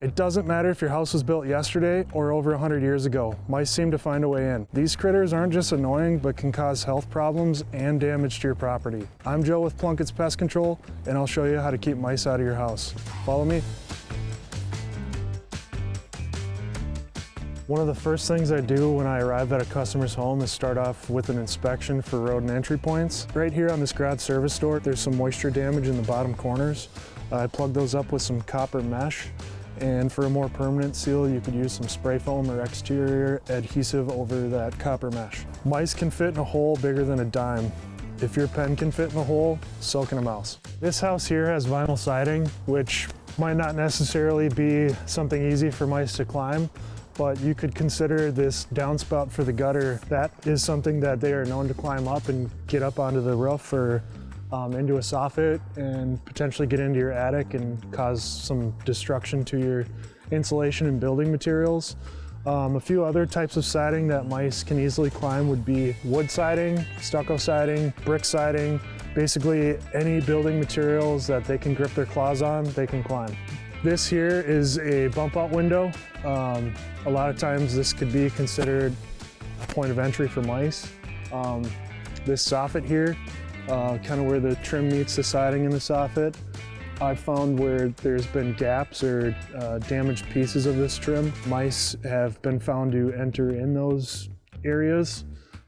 It doesn't matter if your house was built yesterday or over 100 years ago, mice seem to find a way in. These critters aren't just annoying, but can cause health problems and damage to your property. I'm Joe with Plunkett's Pest Control, and I'll show you how to keep mice out of your house. Follow me. One of the first things I do when I arrive at a customer's home is start off with an inspection for rodent entry points. Right here on this garage service door, there's some moisture damage in the bottom corners. I plug those up with some copper mesh. And for a more permanent seal, you could use some spray foam or exterior adhesive over that copper mesh. Mice can fit in a hole bigger than a dime. If your pen can fit in a hole, so can a mouse. This house here has vinyl siding, which might not necessarily be something easy for mice to climb, but you could consider this downspout for the gutter. That is something that they are known to climb up and get up onto the roof or into a soffit and potentially get into your attic and cause some destruction to your insulation and building materials. A few other types of siding that mice can easily climb would be wood siding, stucco siding, brick siding, basically any building materials that they can grip their claws on, they can climb. This here is a bump out window. A lot of times this could be considered a point of entry for mice. This soffit here, kind of where the trim meets the siding in the soffit, I've found where there's been gaps or damaged pieces of this trim. Mice have been found to enter in those areas.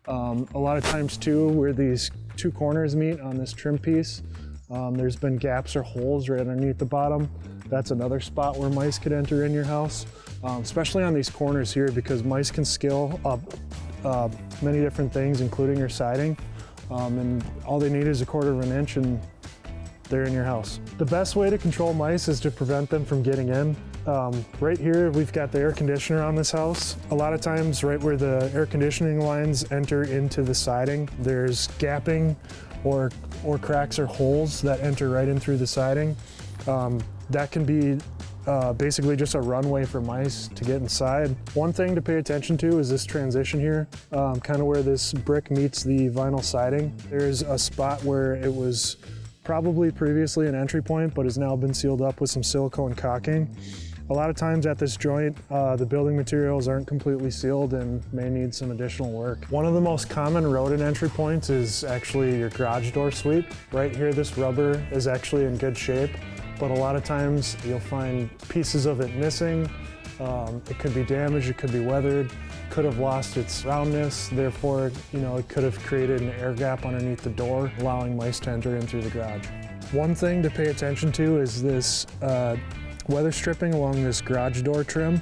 A lot of times too, where these two corners meet on this trim piece, there's been gaps or holes right underneath the bottom. That's another spot where mice could enter in your house, especially on these corners here, because mice can scale up many different things, including your siding. And all they need is 1/4 of an inch and they're in your house. The best way to control mice is to prevent them from getting in. Right here, we've got the air conditioner on this house. A lot of times, right where the air conditioning lines enter into the siding, there's gapping or cracks or holes that enter right in through the siding. That can be basically just a runway for mice to get inside. One thing to pay attention to is this transition here, kind of where this brick meets the vinyl siding. There's a spot where it was probably previously an entry point, but has now been sealed up with some silicone caulking. A lot of times at this joint, the building materials aren't completely sealed and may need some additional work. One of the most common rodent entry points is actually your garage door sweep. Right here, this rubber is actually in good shape, but a lot of times you'll find pieces of it missing. It could be damaged, it could be weathered, could have lost its roundness, therefore, it could have created an air gap underneath the door, allowing mice to enter in through the garage. One thing to pay attention to is this weather stripping along this garage door trim.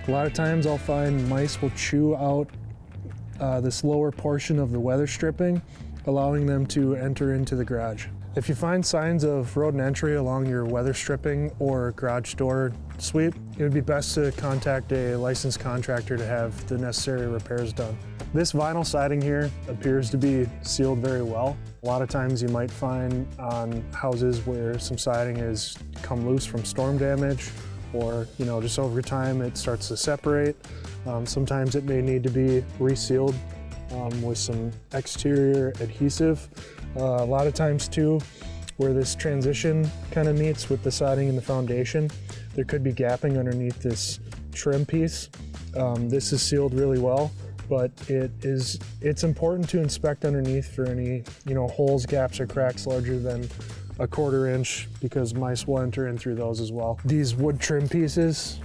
A lot of times I'll find mice will chew out this lower portion of the weather stripping, allowing them to enter into the garage. If you find signs of rodent entry along your weather stripping or garage door sweep, it would be best to contact a licensed contractor to have the necessary repairs done. This vinyl siding here appears to be sealed very well. A lot of times you might find on houses where some siding has come loose from storm damage, or just over time it starts to separate. Sometimes it may need to be resealed with some exterior adhesive. A lot of times too, where this transition kind of meets with the siding and the foundation, there could be gapping underneath this trim piece. This is sealed really well, but it's important to inspect underneath for any holes, gaps, or cracks larger than 1/4 inch, because mice will enter in through those as well. These wood trim pieces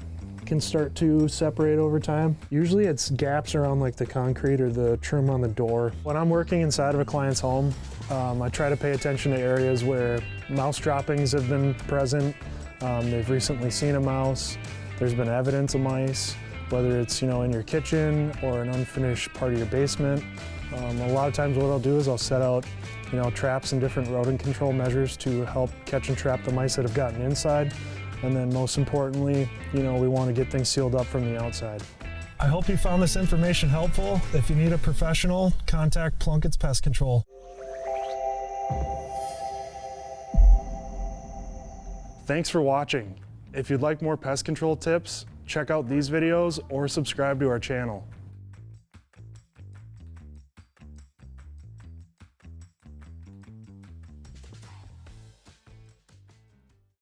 can start to separate over time. Usually it's gaps around like the concrete or the trim on the door. When I'm working inside of a client's home, I try to pay attention to areas where mouse droppings have been present. They've recently seen a mouse. There's been evidence of mice, whether it's in your kitchen or an unfinished part of your basement. A lot of times what I'll do is I'll set out traps and different rodent control measures to help catch and trap the mice that have gotten inside. And then most importantly, we want to get things sealed up from the outside. I hope you found this information helpful. If you need a professional, contact Plunkett's Pest Control. Thanks for watching. If you'd like more pest control tips, check out these videos or subscribe to our channel.